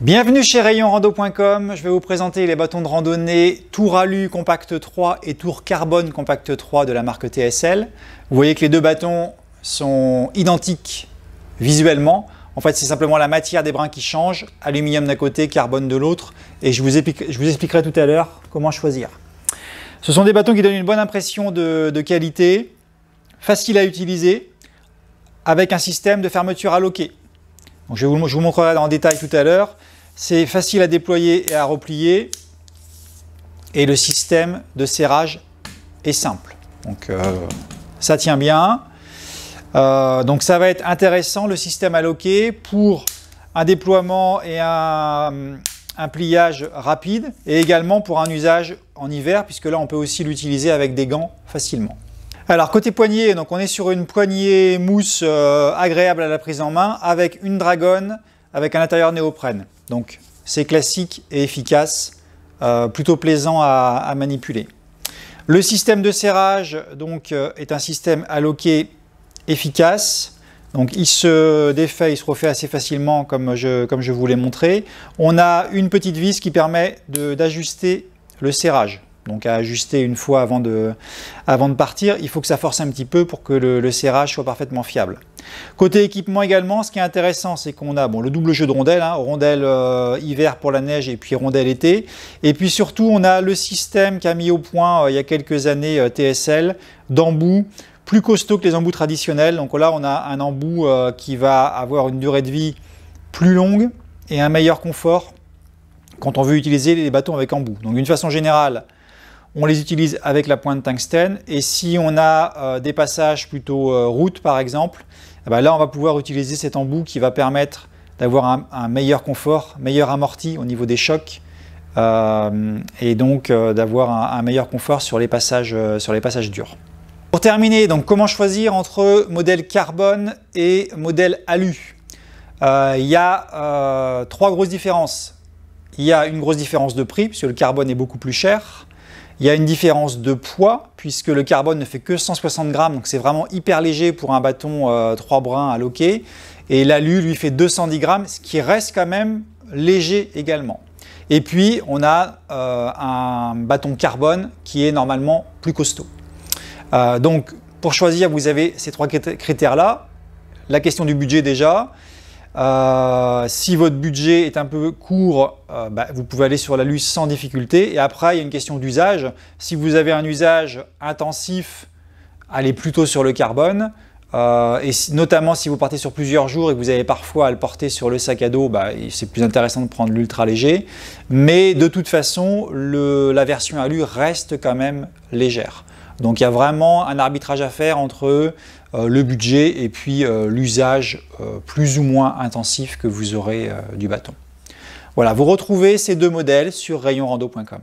Bienvenue chez rayonrando.com, je vais vous présenter les bâtons de randonnée Tour Alu Compact 3 et Tour Carbone Compact 3 de la marque TSL. Vous voyez que les deux bâtons sont identiques visuellement. En fait, c'est simplement la matière des brins qui change, aluminium d'un côté, carbone de l'autre, et je vous expliquerai tout à l'heure comment choisir. Ce sont des bâtons qui donnent une bonne impression de qualité, facile à utiliser, avec un système de fermeture à loquet. Donc je vous montrerai en détail tout à l'heure. C'est facile à déployer et à replier. Et le système de serrage est simple. Donc ça tient bien. Donc ça va être intéressant le système à loquet pour un déploiement et un pliage rapide. Et également pour un usage en hiver, puisque là on peut aussi l'utiliser avec des gants facilement. Alors côté poignée, donc on est sur une poignée mousse agréable à la prise en main avec une dragonne avec un intérieur néoprène. Donc c'est classique et efficace, plutôt plaisant à manipuler. Le système de serrage donc, est un système à loquet efficace. Donc il se défait, il se refait assez facilement comme je vous l'ai montré. On a une petite vis qui permet d'ajuster le serrage. Donc à ajuster une fois avant de partir, il faut que ça force un petit peu pour que le serrage soit parfaitement fiable. Côté équipement également, ce qui est intéressant, c'est qu'on a le double jeu de rondelles, rondelles hiver pour la neige et puis rondelles été. Et puis surtout, on a le système qu'a mis au point il y a quelques années TSL d'embout, plus costaud que les embouts traditionnels. Donc là, on a un embout qui va avoir une durée de vie plus longue et un meilleur confort quand on veut utiliser les bâtons avec embout. Donc d'une façon générale, on les utilise avec la pointe tungstène et si on a des passages plutôt route par exemple, là on va pouvoir utiliser cet embout qui va permettre d'avoir un meilleur confort, meilleur amorti au niveau des chocs et donc d'avoir un meilleur confort sur les passages durs. Pour terminer, donc comment choisir entre modèle carbone et modèle alu? Il y a trois grosses différences. Il y a une grosse différence de prix puisque le carbone est beaucoup plus cher. Il y a une différence de poids puisque le carbone ne fait que 160 grammes, donc c'est vraiment hyper léger pour un bâton 3 brins à loquet. Et l'alu lui fait 210 grammes, ce qui reste quand même léger également. Et puis on a un bâton carbone qui est normalement plus costaud. Donc pour choisir, vous avez ces trois critères-là. La question du budget déjà. Si votre budget est un peu court, vous pouvez aller sur l'alu sans difficulté. Et après, il y a une question d'usage. Si vous avez un usage intensif, allez plutôt sur le carbone. Et notamment si vous partez sur plusieurs jours et que vous avez parfois à le porter sur le sac à dos, c'est plus intéressant de prendre l'ultra léger. Mais de toute façon, la version alu reste quand même légère. Donc il y a vraiment un arbitrage à faire entre le budget et puis l'usage plus ou moins intensif que vous aurez du bâton. Voilà, vous retrouvez ces deux modèles sur rayonrando.com.